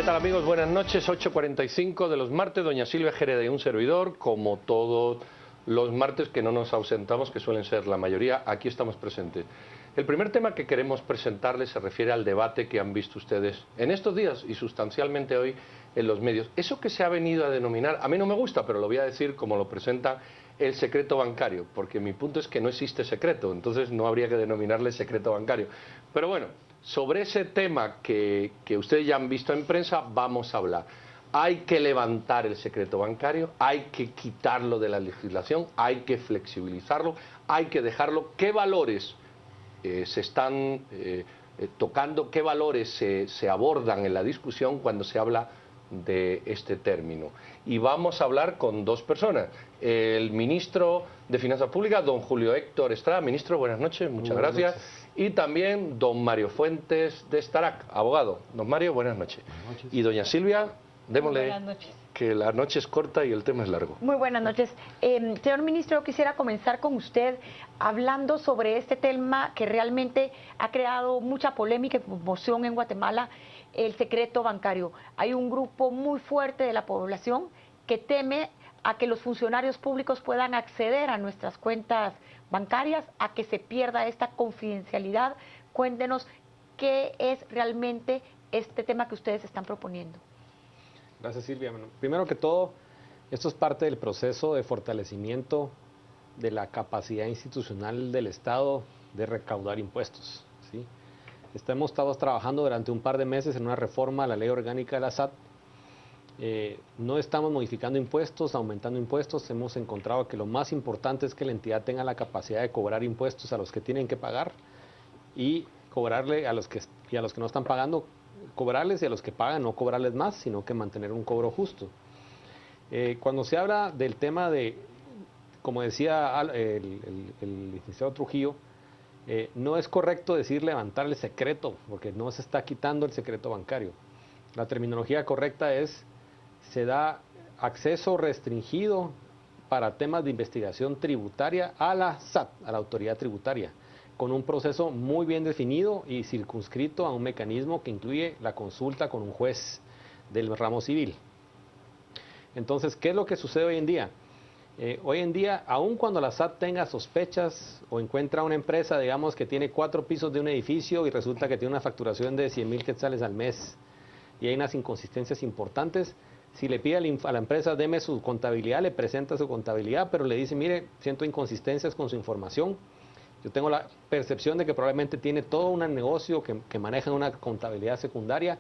tal amigos? Buenas noches, 8:45 de los martes, doña Silvia Jerez y un servidor, como todos los martes que no nos ausentamos, que suelen ser la mayoría, aquí estamos presentes. El primer tema que queremos presentarles se refiere al debate que han visto ustedes en estos días y sustancialmente hoy en los medios. Eso que se ha venido a denominar, a mí no me gusta, pero lo voy a decir como lo presenta el secreto bancario, porque mi punto es que no existe secreto, entonces no habría que denominarle secreto bancario. Pero bueno, sobre ese tema que ustedes ya han visto en prensa, vamos a hablar. Hay que levantar el secreto bancario, hay que quitarlo de la legislación, hay que flexibilizarlo, hay que dejarlo. ¿Qué valores se están tocando, qué valores se abordan en la discusión cuando se habla de este término? Y vamos a hablar con dos personas. El ministro de Finanzas Públicas, don Julio Héctor Estrada. Ministro, buenas noches, muchas gracias. Y también don Mario Fuentes de Starac, abogado. Don Mario, buenas noches. Y doña Silvia, démosle que la noche es corta y el tema es largo. Muy buenas noches. Señor ministro, quisiera comenzar con usted hablando sobre este tema que realmente ha creado mucha polémica y conmoción en Guatemala, el secreto bancario. Hay un grupo muy fuerte de la población que teme a que los funcionarios públicos puedan acceder a nuestras cuentas bancarias, a que se pierda esta confidencialidad. Cuéntenos qué es realmente este tema que ustedes están proponiendo. Gracias, Silvia. Bueno, primero que todo, esto es parte del proceso de fortalecimiento de la capacidad institucional del Estado de recaudar impuestos, ¿sí? Hemos estado trabajando durante un par de meses en una reforma a la ley orgánica de la SAT. No estamos modificando impuestos, aumentando impuestos. Hemos encontrado que lo más importante es que la entidad tenga la capacidad de cobrar impuestos a los que tienen que pagar y cobrarle a los que no están pagando, cobrarles, y a los que pagan no cobrarles más, sino que mantener un cobro justo. Cuando se habla del tema de, como decía el licenciado Trujillo, no es correcto decir levantar el secreto, porque no se está quitando el secreto bancario. La terminología correcta es, se da acceso restringido para temas de investigación tributaria a la SAT, a la autoridad tributaria, con un proceso muy bien definido y circunscrito a un mecanismo que incluye la consulta con un juez del ramo civil. Entonces, ¿qué es lo que sucede hoy en día? Hoy en día, aun cuando la SAT tenga sospechas o encuentra una empresa, digamos, que tiene 4 pisos de un edificio y resulta que tiene una facturación de 100,000 quetzales al mes y hay unas inconsistencias importantes, si le pide a la empresa, deme su contabilidad, le presenta su contabilidad, pero le dice, mire, siento inconsistencias con su información. Yo tengo la percepción de que probablemente tiene todo un negocio que maneja una contabilidad secundaria,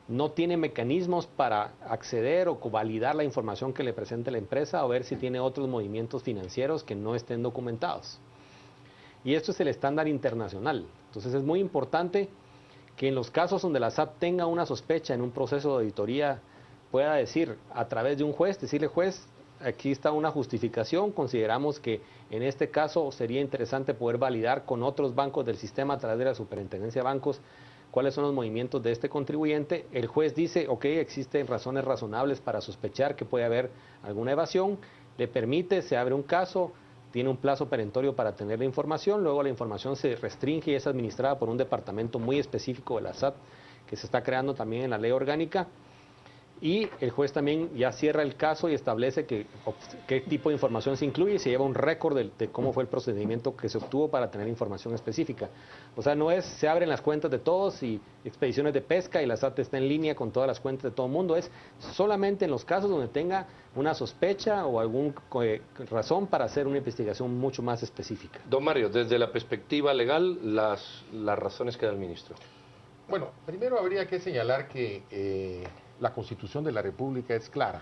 no tiene mecanismos para acceder o validar la información que le presente la empresa o ver si tiene otros movimientos financieros que no estén documentados. Y esto es el estándar internacional. Entonces es muy importante que en los casos donde la SAT tenga una sospecha en un proceso de auditoría, pueda decir a través de un juez, decirle, juez, aquí está una justificación, consideramos que en este caso sería interesante poder validar con otros bancos del sistema a través de la Superintendencia de Bancos cuáles son los movimientos de este contribuyente. El juez dice, ok, existen razones razonables para sospechar que puede haber alguna evasión, le permite, se abre un caso, tiene un plazo perentorio para tener la información, luego la información se restringe y es administrada por un departamento muy específico de la SAT que se está creando también en la ley orgánica. Y el juez también ya cierra el caso y establece qué tipo de información se incluye y se lleva un récord de cómo fue el procedimiento que se obtuvo para tener información específica. O sea, no es, se abren las cuentas de todos y expediciones de pesca y la SAT está en línea con todas las cuentas de todo el mundo. Es solamente en los casos donde tenga una sospecha o alguna razón para hacer una investigación mucho más específica. Don Mario, desde la perspectiva legal, las razones que da el ministro. Bueno, primero habría que señalar que la Constitución de la República es clara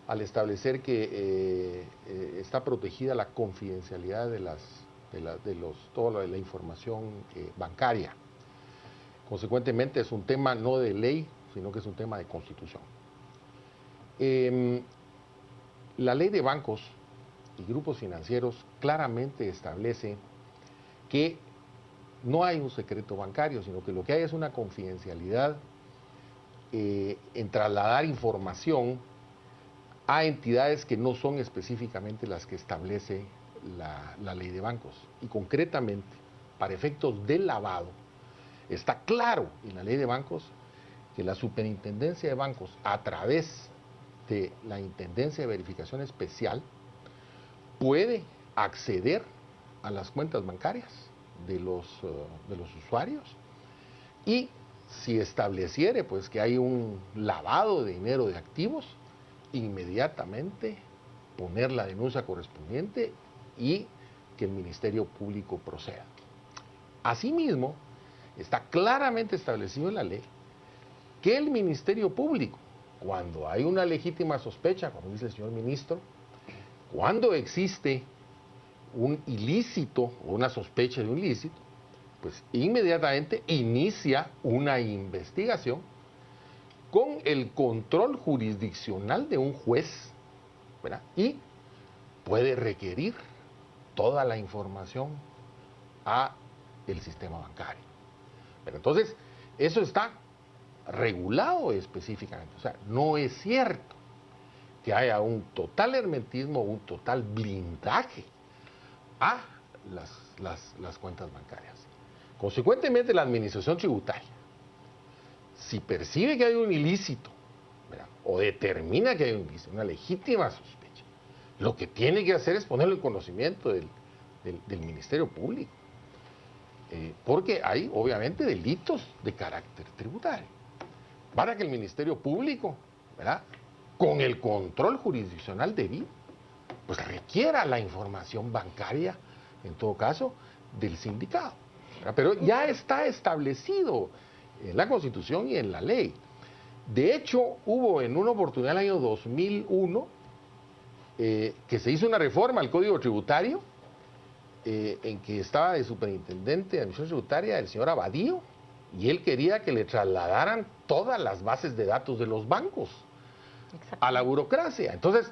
al establecer que está protegida la confidencialidad de toda la información bancaria. Consecuentemente es un tema no de ley, sino que es un tema de Constitución. La ley de bancos y grupos financieros claramente establece que no hay un secreto bancario, sino que lo que hay es una confidencialidad en trasladar información a entidades que no son específicamente las que establece la ley de bancos. Y concretamente, para efectos del lavado, está claro en la ley de bancos que la Superintendencia de Bancos, a través de la Intendencia de Verificación Especial, puede acceder a las cuentas bancarias de los usuarios, y si estableciere pues que hay un lavado de dinero de activos, inmediatamente poner la denuncia correspondiente y que el Ministerio Público proceda. Asimismo, está claramente establecido en la ley que el Ministerio Público, cuando hay una legítima sospecha, como dice el señor ministro, cuando existe un ilícito o una sospecha de un ilícito, pues inmediatamente inicia una investigación con el control jurisdiccional de un juez, ¿verdad? Y puede requerir toda la información a el sistema bancario. Pero entonces, eso está regulado específicamente. O sea, no es cierto que haya un total hermetismo, un total blindaje a las cuentas bancarias. Consecuentemente, la administración tributaria, si percibe que hay un ilícito, ¿verdad?, o determina que hay un ilícito, una legítima sospecha, lo que tiene que hacer es ponerlo en conocimiento del Ministerio Público. Porque hay, obviamente, delitos de carácter tributario. Para que el Ministerio Público, ¿verdad?, con el control jurisdiccional debido, pues requiera la información bancaria, en todo caso, del sindicado, ¿verdad? Pero ya está establecido en la Constitución y en la ley. De hecho, hubo en una oportunidad en el año 2001 que se hizo una reforma al Código Tributario, en que estaba de superintendente de administración tributaria el señor Abadío, y él quería que le trasladaran todas las bases de datos de los bancos a la burocracia. Entonces,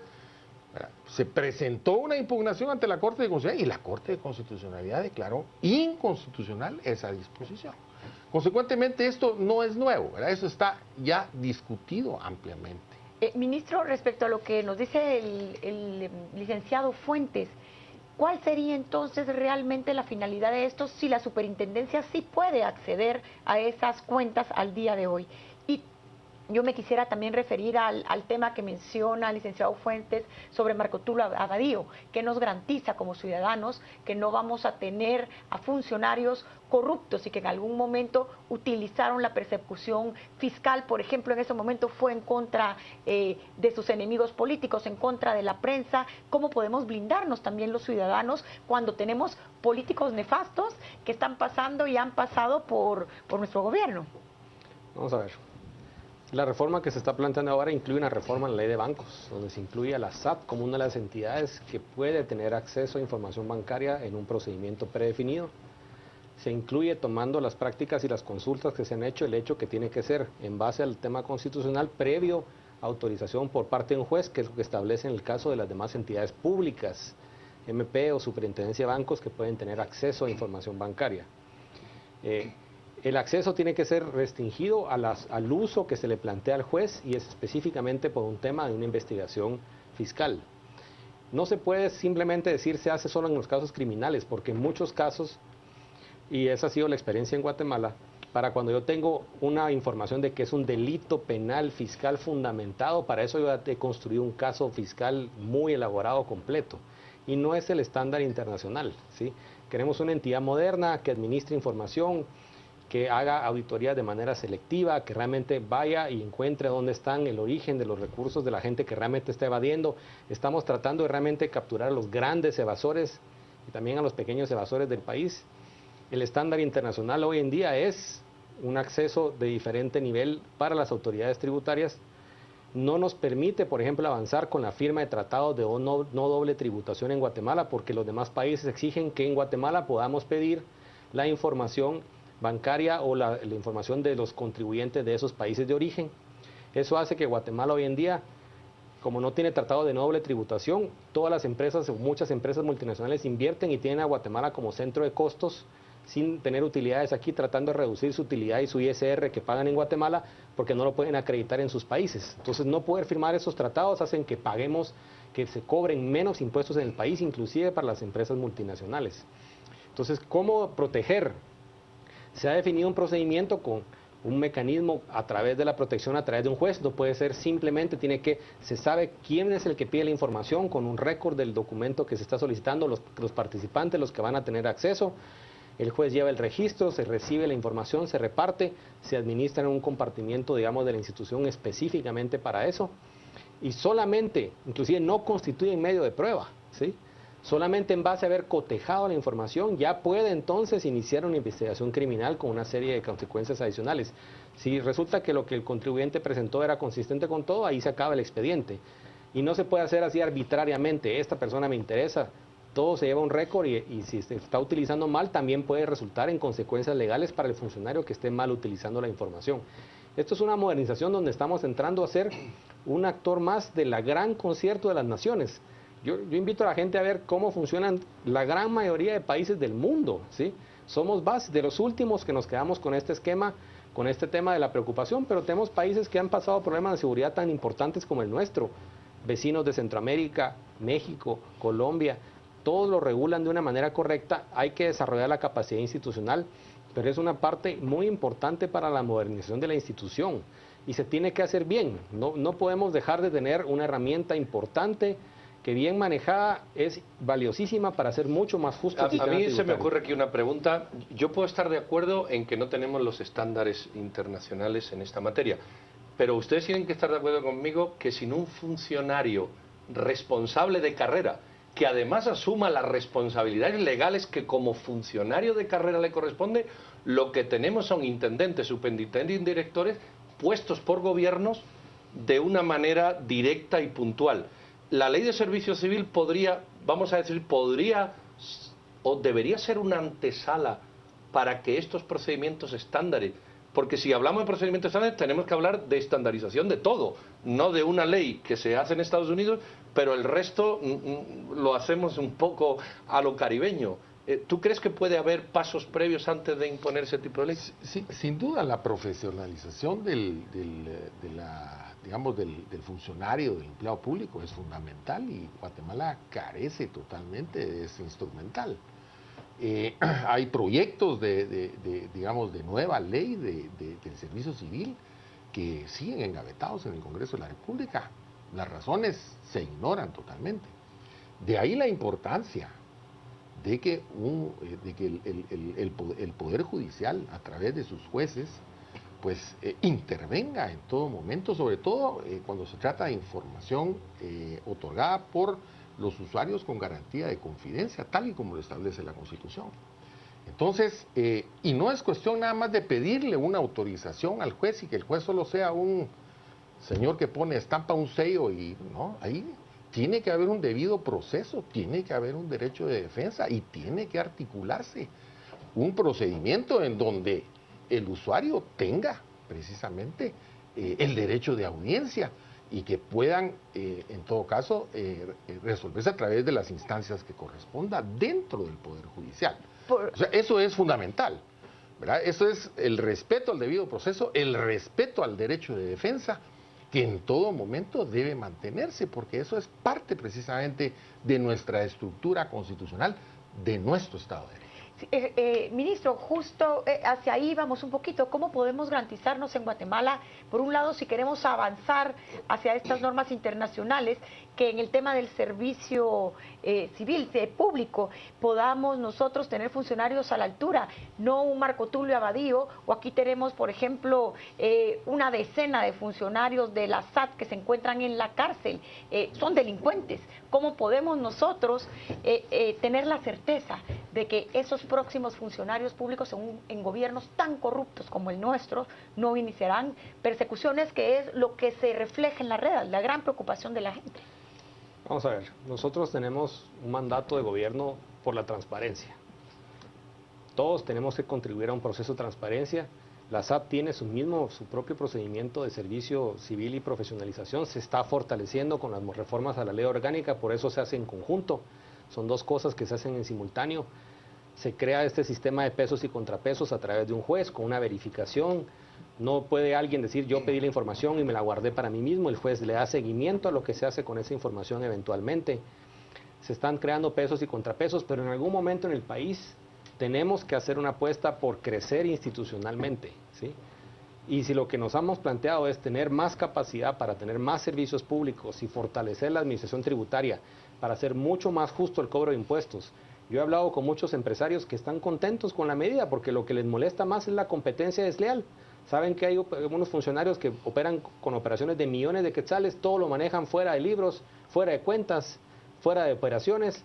se presentó una impugnación ante la Corte de Constitucionalidad y la Corte de Constitucionalidad declaró inconstitucional esa disposición. Consecuentemente, esto no es nuevo, ¿verdad? Eso está ya discutido ampliamente. Ministro, respecto a lo que nos dice el licenciado Fuentes, ¿cuál sería entonces realmente la finalidad de esto si la superintendencia sí puede acceder a esas cuentas al día de hoy? Y yo me quisiera también referir al tema que menciona el licenciado Fuentes sobre Marco Tulio Abadío, que nos garantiza como ciudadanos que no vamos a tener a funcionarios corruptos y que en algún momento utilizaron la persecución fiscal, por ejemplo, en ese momento fue en contra de sus enemigos políticos, en contra de la prensa. ¿Cómo podemos blindarnos también los ciudadanos cuando tenemos políticos nefastos que están pasando y han pasado por nuestro gobierno? Vamos a ver. La reforma que se está planteando ahora incluye una reforma en la ley de bancos, donde se incluye a la SAT como una de las entidades que puede tener acceso a información bancaria en un procedimiento predefinido. Se incluye, tomando las prácticas y las consultas que se han hecho, el hecho que tiene que ser en base al tema constitucional previo a autorización por parte de un juez, que es lo que establece en el caso de las demás entidades públicas, MP o Superintendencia de Bancos, que pueden tener acceso a información bancaria. El acceso tiene que ser restringido al uso que se le plantea al juez, y es específicamente por un tema de una investigación fiscal. No se puede simplemente decir se hace solo en los casos criminales, porque en muchos casos, y esa ha sido la experiencia en Guatemala, para cuando yo tengo una información de que es un delito penal fiscal fundamentado, para eso yo he construido un caso fiscal muy elaborado, completo, y no es el estándar internacional, ¿sí? Queremos una entidad moderna que administre información, que haga auditoría de manera selectiva, que realmente vaya y encuentre dónde están el origen de los recursos de la gente que realmente está evadiendo. Estamos tratando de realmente capturar a los grandes evasores y también a los pequeños evasores del país. El estándar internacional hoy en día es un acceso de diferente nivel para las autoridades tributarias. No nos permite, por ejemplo, avanzar con la firma de tratados de no doble tributación en Guatemala, porque los demás países exigen que en Guatemala podamos pedir la información bancaria o la información de los contribuyentes de esos países de origen. Eso hace que Guatemala hoy en día, como no tiene tratado de no doble tributación, todas las empresas o muchas empresas multinacionales invierten y tienen a Guatemala como centro de costos sin tener utilidades aquí, tratando de reducir su utilidad y su ISR que pagan en Guatemala porque no lo pueden acreditar en sus países. Entonces, no poder firmar esos tratados hacen que paguemos, que se cobren menos impuestos en el país, inclusive para las empresas multinacionales. Entonces, ¿cómo proteger? Se ha definido un procedimiento con un mecanismo a través de la protección, a través de un juez. No puede ser simplemente, se sabe quién es el que pide la información con un récord del documento que se está solicitando, los participantes, los que van a tener acceso. El juez lleva el registro, se recibe la información, se reparte, se administra en un compartimiento, digamos, de la institución específicamente para eso. Y solamente, inclusive no constituye medio de prueba, ¿sí? Solamente en base a haber cotejado la información ya puede entonces iniciar una investigación criminal con una serie de consecuencias adicionales. Si resulta que lo que el contribuyente presentó era consistente con todo, ahí se acaba el expediente. Y no se puede hacer así arbitrariamente, esta persona me interesa, todo se lleva un récord y si se está utilizando mal también puede resultar en consecuencias legales para el funcionario que esté mal utilizando la información. Esto es una modernización donde estamos entrando a ser un actor más de la gran concierto de las naciones. Yo invito a la gente a ver cómo funcionan la gran mayoría de países del mundo, ¿sí? Somos de los últimos que nos quedamos con este esquema, con este tema de la preocupación, pero tenemos países que han pasado problemas de seguridad tan importantes como el nuestro. Vecinos de Centroamérica, México, Colombia, todos lo regulan de una manera correcta. Hay que desarrollar la capacidad institucional, pero es una parte muy importante para la modernización de la institución y se tiene que hacer bien. No podemos dejar de tener una herramienta importante que bien manejada es valiosísima para hacer mucho más justo. A mí se me ocurre aquí una pregunta. Yo puedo estar de acuerdo en que no tenemos los estándares internacionales en esta materia, pero ustedes tienen que estar de acuerdo conmigo que sin un funcionario responsable de carrera, que además asuma las responsabilidades legales que como funcionario de carrera le corresponde, lo que tenemos son intendentes, superintendentes y directores puestos por gobiernos de una manera directa y puntual. La ley de servicio civil podría o debería ser una antesala para que estos procedimientos estándares, porque si hablamos de procedimientos estándares tenemos que hablar de estandarización de todo, no de una ley que se hace en Estados Unidos, pero el resto lo hacemos un poco a lo caribeño. ¿Tú crees que puede haber pasos previos antes de imponer ese tipo de ley? Sí, sin duda la profesionalización del funcionario, del empleado público es fundamental y Guatemala carece totalmente de ese instrumental. Hay proyectos de nueva ley del servicio civil que siguen engavetados en el Congreso de la República. Las razones se ignoran totalmente. De ahí la importancia de que el Poder Judicial, a través de sus jueces, pues intervenga en todo momento, sobre todo cuando se trata de información otorgada por los usuarios con garantía de confidencia, tal y como lo establece la Constitución. Entonces, y no es cuestión nada más de pedirle una autorización al juez y que el juez solo sea un señor que estampa un sello y no, ahí tiene que haber un debido proceso, tiene que haber un derecho de defensa y tiene que articularse un procedimiento en donde el usuario tenga precisamente el derecho de audiencia y que puedan, en todo caso, resolverse a través de las instancias que corresponda dentro del Poder Judicial. O sea, eso es fundamental, ¿verdad? Eso es el respeto al debido proceso, el respeto al derecho de defensa, que en todo momento debe mantenerse, porque eso es parte precisamente de nuestra estructura constitucional, de nuestro Estado de Derecho. Ministro, justo hacia ahí vamos un poquito. ¿Cómo podemos garantizarnos en Guatemala, por un lado, si queremos avanzar hacia estas normas internacionales, que en el tema del servicio civil, público, podamos nosotros tener funcionarios a la altura, no un Marco Tulio Abadío, o aquí tenemos, por ejemplo, una decena de funcionarios de la SAT que se encuentran en la cárcel, son delincuentes? ¿Cómo podemos nosotros tener la certeza de que esos próximos funcionarios públicos en gobiernos tan corruptos como el nuestro no iniciarán persecuciones, que es lo que se refleja en las redes, la gran preocupación de la gente? Vamos a ver, nosotros tenemos un mandato de gobierno por la transparencia. Todos tenemos que contribuir a un proceso de transparencia. La SAT tiene su propio procedimiento de servicio civil y profesionalización. Se está fortaleciendo con las reformas a la ley orgánica, por eso se hace en conjunto. Son dos cosas que se hacen en simultáneo. Se crea este sistema de pesos y contrapesos a través de un juez con una verificación. No puede alguien decir, yo pedí la información y me la guardé para mí mismo. El juez le da seguimiento a lo que se hace con esa información eventualmente. Se están creando pesos y contrapesos, pero en algún momento en el país tenemos que hacer una apuesta por crecer institucionalmente, ¿sí? Y si lo que nos hemos planteado es tener más capacidad para tener más servicios públicos y fortalecer la administración tributaria para hacer mucho más justo el cobro de impuestos, yo he hablado con muchos empresarios que están contentos con la medida porque lo que les molesta más es la competencia desleal. Saben que hay algunos funcionarios que operan con operaciones de millones de quetzales, todo lo manejan fuera de libros, fuera de cuentas, fuera de operaciones,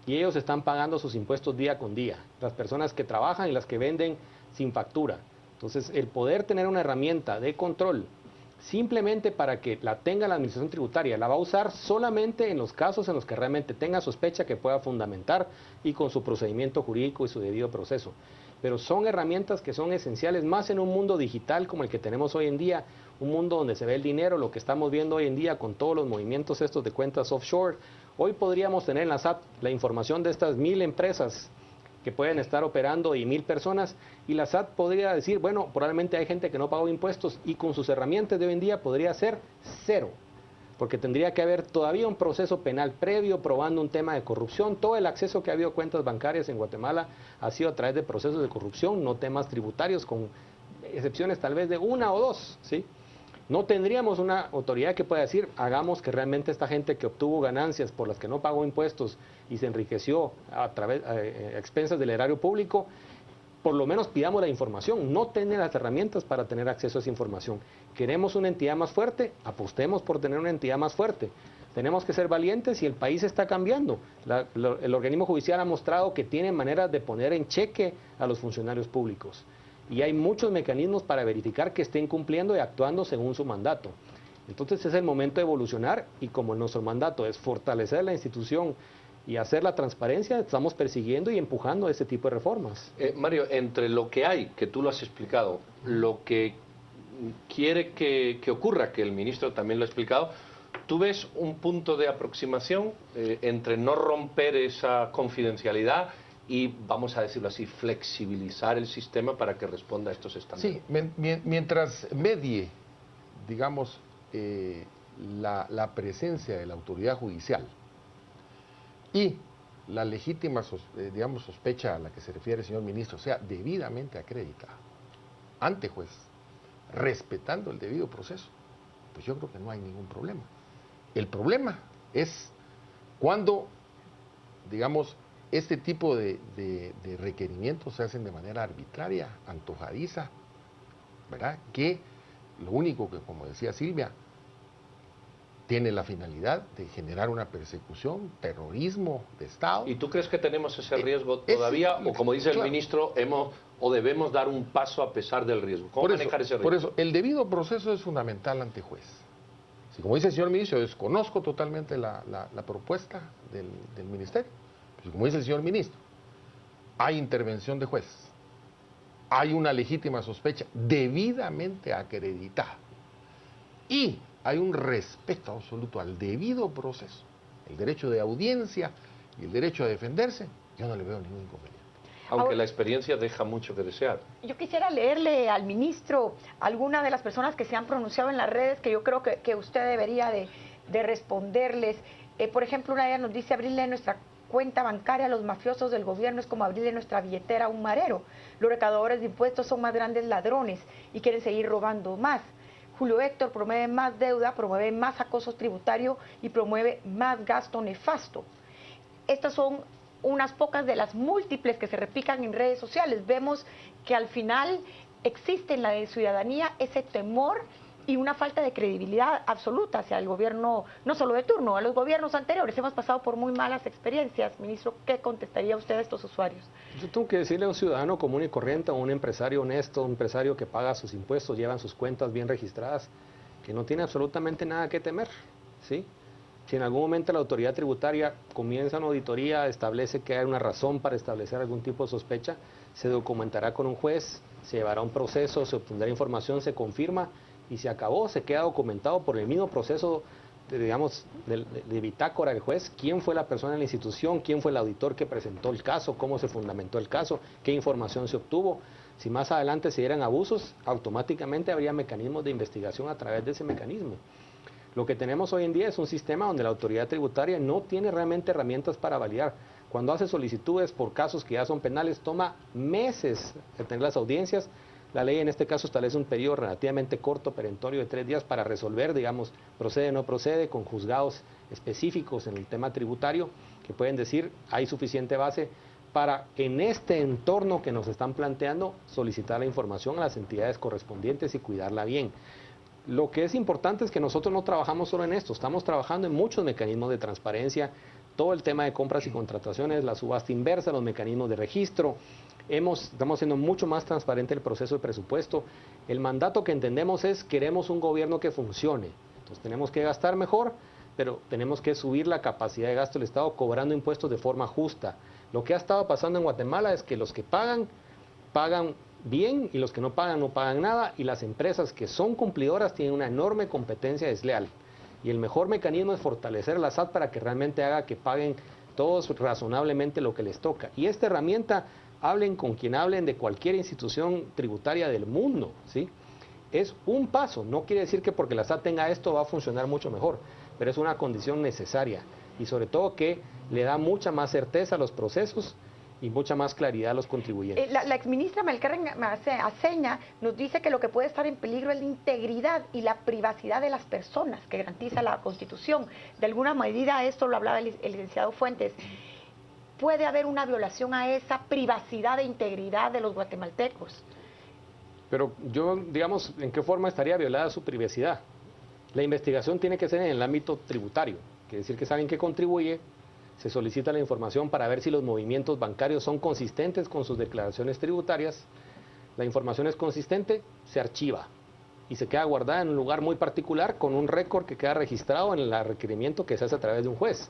y ellos están pagando sus impuestos día con día. Las personas que trabajan y las que venden sin factura. Entonces, el poder tener una herramienta de control simplemente para que la tenga la administración tributaria, la va a usar solamente en los casos en los que realmente tenga sospecha que pueda fundamentar y con su procedimiento jurídico y su debido proceso. Pero son herramientas que son esenciales más en un mundo digital como el que tenemos hoy en día, un mundo donde se ve el dinero, lo que estamos viendo hoy en día con todos los movimientos estos de cuentas offshore. Hoy podríamos tener en la SAT la información de estas 1000 empresas que pueden estar operando y 1000 personas, y la SAT podría decir, bueno, probablemente hay gente que no pagó impuestos, y con sus herramientas de hoy en día podría ser 0, porque tendría que haber todavía un proceso penal previo probando un tema de corrupción. Todo el acceso que ha habido a cuentas bancarias en Guatemala ha sido a través de procesos de corrupción, no temas tributarios, con excepciones tal vez de 1 o 2, ¿sí? No tendríamos una autoridad que pueda decir, hagamos que realmente esta gente que obtuvo ganancias por las que no pagó impuestos y se enriqueció a expensas del erario público, por lo menos pidamos la información. No tener las herramientas para tener acceso a esa información. Queremos una entidad más fuerte, apostemos por tener una entidad más fuerte. Tenemos que ser valientes y el país está cambiando. El organismo judicial ha mostrado que tiene maneras de poner en cheque a los funcionarios públicos. Y hay muchos mecanismos para verificar que estén cumpliendo y actuando según su mandato. Entonces es el momento de evolucionar, y como nuestro mandato es fortalecer la institución y hacer la transparencia, estamos persiguiendo y empujando ese tipo de reformas. Mario, entre lo que hay, que tú lo has explicado, lo que quiere que ocurra, que el ministro también lo ha explicado, ¿tú ves un punto de aproximación entre no romper esa confidencialidad y, vamos a decirlo así, flexibilizar el sistema para que responda a estos estándares? Sí, mientras medie, digamos, la presencia de la autoridad judicial y la legítima, digamos, sospecha a la que se refiere el señor ministro sea debidamente acreditada ante juez, respetando el debido proceso, pues yo creo que no hay ningún problema. El problema es cuando, digamos, este tipo de requerimientos se hacen de manera arbitraria, antojadiza, ¿verdad? Que lo único que, como decía Silvia, tiene la finalidad de generar una persecución, terrorismo de Estado. ¿Y tú crees que tenemos ese riesgo todavía? O como dice el ministro, debemos dar un paso a pesar del riesgo. ¿Cómo manejar ese riesgo? Por eso, el debido proceso es fundamental ante juez. Si, como dice el señor ministro, yo desconozco totalmente la propuesta del ministerio. Pues, como dice el señor ministro, hay intervención de juez, hay una legítima sospecha debidamente acreditada y hay un respeto absoluto al debido proceso, el derecho de audiencia y el derecho a defenderse. Yo no le veo ningún inconveniente. Aunque Ahora, la experiencia deja mucho que desear. yo quisiera leerle al ministro alguna de las personas que se han pronunciado en las redes que yo creo que usted debería de responderles. Por ejemplo, una de ellas nos dice: abrirle nuestra cuenta bancaria a los mafiosos del gobierno es como abrirle nuestra billetera a un marero. Los recaudadores de impuestos son más grandes ladrones y quieren seguir robando más. Julio Héctor promueve más deuda, promueve más acoso tributario y promueve más gasto nefasto. Estas son unas pocas de las múltiples que se repican en redes sociales. Vemos que al final existe en la ciudadanía ese temor y una falta de credibilidad absoluta hacia el gobierno, no solo de turno, a los gobiernos anteriores. Hemos pasado por muy malas experiencias. Ministro, ¿qué contestaría usted a estos usuarios? Yo tengo que decirle a un ciudadano común y corriente, a un empresario honesto, un empresario que paga sus impuestos, llevan sus cuentas bien registradas, que no tiene absolutamente nada que temer, ¿sí? Si en algún momento la autoridad tributaria comienza una auditoría, establece que hay una razón para establecer algún tipo de sospecha, se documentará con un juez, se llevará un proceso, se obtendrá información, se confirma y se acabó, se queda documentado por el mismo proceso, digamos, de bitácora del juez, quién fue la persona en la institución, quién fue el auditor que presentó el caso, cómo se fundamentó el caso, qué información se obtuvo. Si más adelante se dieran abusos, automáticamente habría mecanismos de investigación a través de ese mecanismo. Lo que tenemos hoy en día es un sistema donde la autoridad tributaria no tiene realmente herramientas para validar. Cuando hace solicitudes por casos que ya son penales, toma meses de tener las audiencias. La ley en este caso establece un periodo relativamente corto, perentorio de 3 días para resolver, digamos, procede o no procede, con juzgados específicos en el tema tributario que pueden decir hay suficiente base para, en este entorno que nos están planteando, solicitar la información a las entidades correspondientes y cuidarla bien. Lo que es importante es que nosotros no trabajamos solo en esto, estamos trabajando en muchos mecanismos de transparencia, todo el tema de compras y contrataciones, la subasta inversa, los mecanismos de registro. Estamos haciendo mucho más transparente el proceso de presupuesto. El mandato que entendemos es: queremos un gobierno que funcione. Entonces tenemos que gastar mejor, pero tenemos que subir la capacidad de gasto del Estado cobrando impuestos de forma justa. Lo que ha estado pasando en Guatemala es que los que pagan, pagan bien, y los que no pagan nada, y las empresas que son cumplidoras tienen una enorme competencia desleal. Y el mejor mecanismo es fortalecer la SAT para que realmente haga que paguen todos razonablemente lo que les toca. Y esta herramienta, hablen con quien hablen de cualquier institución tributaria del mundo, ¿sí? Es un paso, no quiere decir que porque la SAT tenga esto va a funcionar mucho mejor, pero es una condición necesaria, y sobre todo que le da mucha más certeza a los procesos y mucha más claridad a los contribuyentes. La exministra Melcarren Aceña nos dice que lo que puede estar en peligro es la integridad y la privacidad de las personas que garantiza la Constitución. De alguna medida, esto lo hablaba el licenciado Fuentes, puede haber una violación a esa privacidad e integridad de los guatemaltecos. Pero yo, digamos, ¿en qué forma estaría violada su privacidad? La investigación tiene que ser en el ámbito tributario, quiere decir que saben que contribuye, se solicita la información para ver si los movimientos bancarios son consistentes con sus declaraciones tributarias. La información es consistente, se archiva y se queda guardada en un lugar muy particular con un récord que queda registrado en el requerimiento que se hace a través de un juez.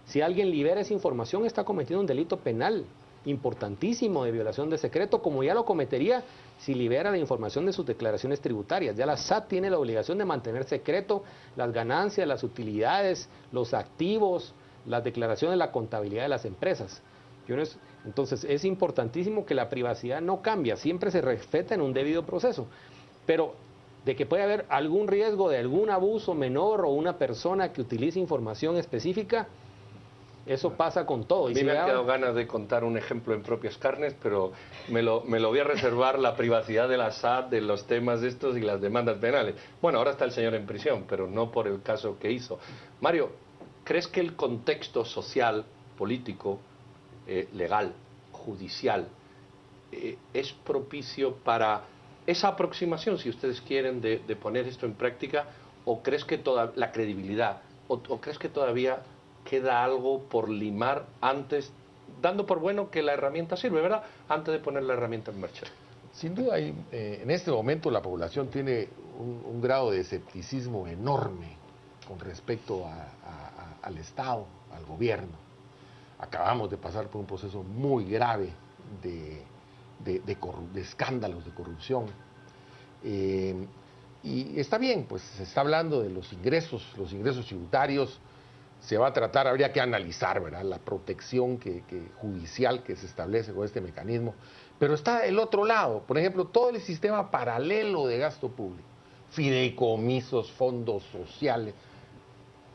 Si alguien libera esa información, está cometiendo un delito penal importantísimo de violación de secreto, como ya lo cometería si libera la información de sus declaraciones tributarias. Ya la SAT tiene la obligación de mantener secreto las ganancias, las utilidades, los activos, las declaraciones, la contabilidad de las empresas. Entonces es importantísimo que la privacidad no cambia, siempre se respeta en un debido proceso, pero de que puede haber algún riesgo de algún abuso menor o una persona que utilice información específica, eso pasa con todo. A mí me han quedado ganas de contar un ejemplo en propias carnes, pero me lo voy a reservar, la privacidad de la SAT, de los temas de estos y las demandas penales. Bueno, ahora está el señor en prisión, pero no por el caso que hizo. Mario, ¿crees que el contexto social, político, legal, judicial, es propicio para esa aproximación, si ustedes quieren, de poner esto en práctica? ¿O crees que toda la credibilidad, o crees que todavía queda algo por limar antes, dando por bueno que la herramienta sirve, ¿verdad?, antes de poner la herramienta en marcha? Sin duda, en este momento la población tiene un grado de escepticismo enorme con respecto al Estado, al gobierno. Acabamos de pasar por un proceso muy grave de escándalos de corrupción. Y está bien, pues se está hablando de los ingresos tributarios. Se va a tratar, habría que analizar, ¿verdad?, la protección judicial que se establece con este mecanismo. Pero está el otro lado, por ejemplo, todo el sistema paralelo de gasto público, fideicomisos, fondos sociales,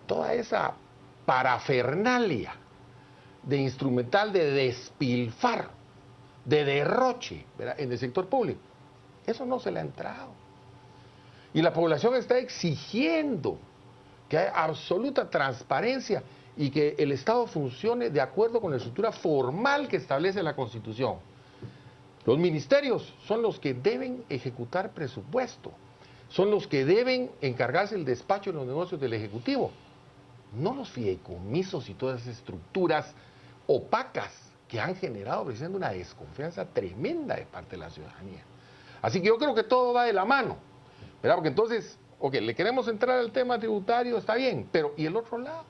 toda esa parafernalia de instrumental de despilfarro, de derroche, ¿verdad?, en el sector público. Eso no se le ha entrado. Y la población está exigiendo que haya absoluta transparencia y que el Estado funcione de acuerdo con la estructura formal que establece la Constitución. Los ministerios son los que deben ejecutar presupuesto, son los que deben encargarse del despacho de los negocios del Ejecutivo, no los fideicomisos y todas esas estructuras opacas que han generado precisamente una desconfianza tremenda de parte de la ciudadanía. Así que yo creo que todo va de la mano, ¿verdad? Porque entonces, ok, le queremos entrar al tema tributario, está bien, pero ¿y el otro lado?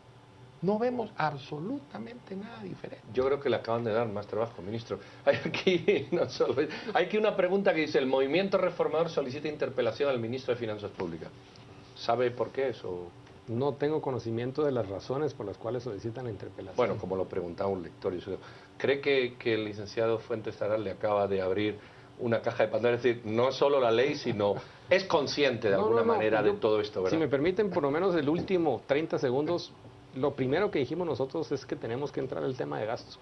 No vemos absolutamente nada diferente. Yo creo que le acaban de dar más trabajo, ministro. Hay aquí una pregunta que dice: el movimiento reformador solicita interpelación al ministro de Finanzas Públicas. ¿Sabe por qué eso? No tengo conocimiento de las razones por las cuales solicitan la interpelación. Bueno, como lo preguntaba un lector, ¿cree que el licenciado Fuentes Aral le acaba de abrir una caja de Pandora? Es decir, no solo la ley, sino es consciente de alguna manera de todo esto, ¿verdad? Si me permiten, por lo menos el último 30 segundos, lo primero que dijimos nosotros es que tenemos que entrar al tema de gastos.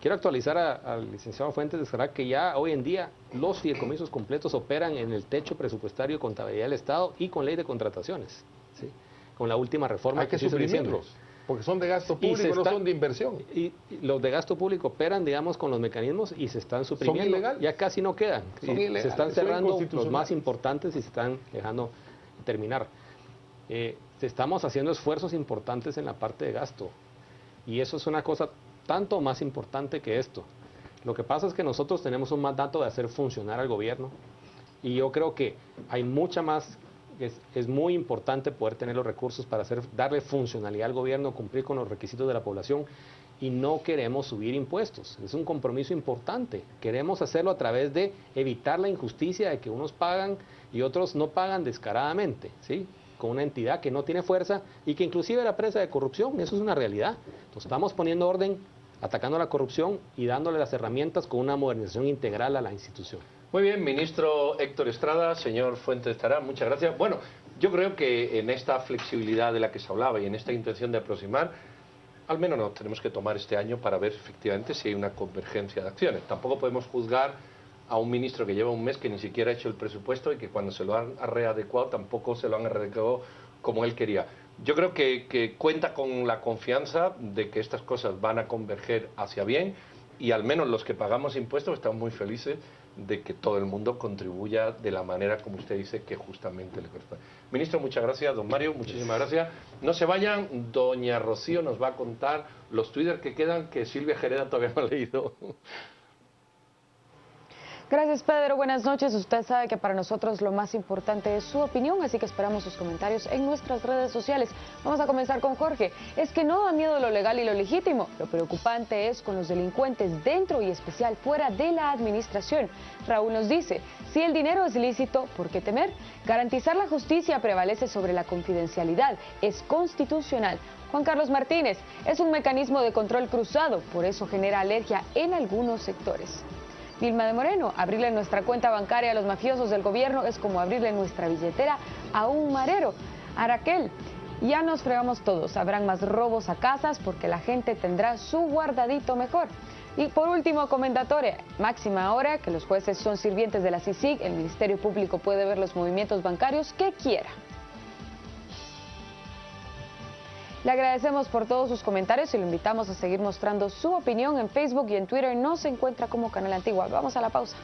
quiero actualizar al licenciado Fuentes de Escará que ya hoy en día los fideicomisos completos operan en el techo presupuestario de contabilidad del Estado y con ley de contrataciones, ¿sí? Con la última reforma Hay que se hizo en diciembre. suprimirlos, porque son de gasto público, no son de inversión. Y los de gasto público operan, digamos, con los mecanismos y se están suprimiendo. Son ilegales. Ya casi no quedan. Son ilegales, se están son cerrando los inconstitucionales. más importantes y se están dejando terminar. Estamos haciendo esfuerzos importantes en la parte de gasto. Y eso es una cosa tanto más importante que esto. Lo que pasa es que nosotros tenemos un mandato de hacer funcionar al gobierno. Y yo creo que hay mucha más... Es muy importante poder tener los recursos para darle funcionalidad al gobierno, cumplir con los requisitos de la población y no queremos subir impuestos. Es un compromiso importante. Queremos hacerlo a través de evitar la injusticia de que unos pagan y otros no pagan descaradamente, ¿sí? Con una entidad que no tiene fuerza y que inclusive era presa de corrupción. Eso es una realidad. Entonces estamos poniendo orden, atacando la corrupción y dándole las herramientas con una modernización integral a la institución. Muy bien, ministro Héctor Estrada, señor Fuentes de Escará, muchas gracias. Bueno, yo creo que en esta flexibilidad de la que se hablaba y en esta intención de aproximar, al menos nos tenemos que tomar este año para ver efectivamente si hay una convergencia de acciones. Tampoco podemos juzgar a un ministro que lleva un mes que ni siquiera ha hecho el presupuesto y que cuando se lo han readecuado tampoco se lo han readecuado como él quería. Yo creo que cuenta con la confianza de que estas cosas van a converger hacia bien y al menos los que pagamos impuestos estamos muy felices de que todo el mundo contribuya de la manera como usted dice que justamente le corresponde. Ministro, muchas gracias. Don Mario, muchísimas gracias. No se vayan, doña Rocío nos va a contar los Twitter que quedan que Silvia Gereda todavía no ha leído. Gracias, Pedro. Buenas noches. Usted sabe que para nosotros lo más importante es su opinión, así que esperamos sus comentarios en nuestras redes sociales. Vamos a comenzar con Jorge. Es que no da miedo lo legal y lo legítimo. Lo preocupante es con los delincuentes dentro y especial fuera de la administración. Raúl nos dice, si el dinero es lícito, ¿por qué temer? Garantizar la justicia prevalece sobre la confidencialidad. Es constitucional. Juan Carlos Martínez, es un mecanismo de control cruzado, por eso genera alergia en algunos sectores. Vilma de Moreno, abrirle nuestra cuenta bancaria a los mafiosos del gobierno es como abrirle nuestra billetera a un marero. A Raquel, ya nos fregamos todos, habrán más robos a casas porque la gente tendrá su guardadito mejor. Y por último, comendatore, máxima ahora que los jueces son sirvientes de la CICIG, el Ministerio Público puede ver los movimientos bancarios que quiera. Le agradecemos por todos sus comentarios y lo invitamos a seguir mostrando su opinión en Facebook y en Twitter. Nos encuentra como Canal Antigua. Vamos a la pausa.